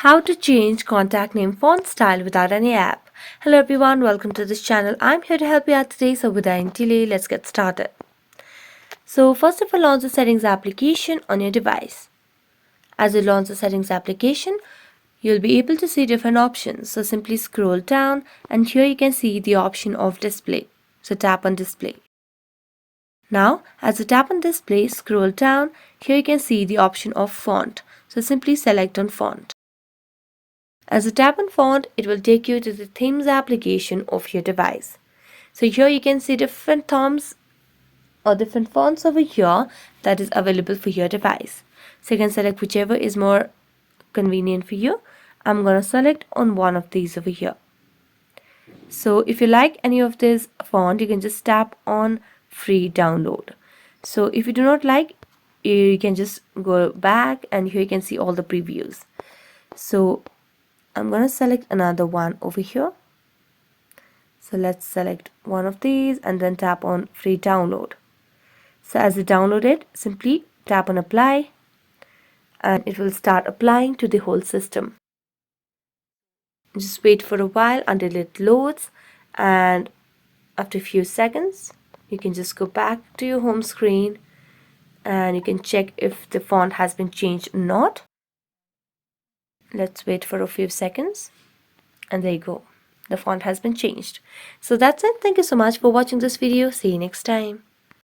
How to change contact name font style without any app. Hello everyone, welcome to this channel. I'm here to help you out today, so without any delay, let's get started. So first of all, launch the settings application on your device. As you launch the settings application, you'll be able to see different options. So simply scroll down and here you can see the option of display. So tap on display. Now, as you tap on display, scroll down, here you can see the option of font. So simply select on font. As you tap on font, it will take you to the themes application of your device. So here you can see different themes or different fonts over here that is available for your device. So you can select whichever is more convenient for you. I'm going to select on one of these over here. So if you like any of this font, you can just tap on free download. So if you do not like, you can just go back and here you can see all the previews. So I'm going to select another one over here. So let's select one of these and then tap on free download. So as you download it, simply tap on apply and it will start applying to the whole system. Just wait for a while until it loads, and after a few seconds you can just go back to your home screen and you can check if the font has been changed or not. Let's wait for a few seconds and there you go, the font has been changed. So that's it. Thank you so much for watching this video. See you next time.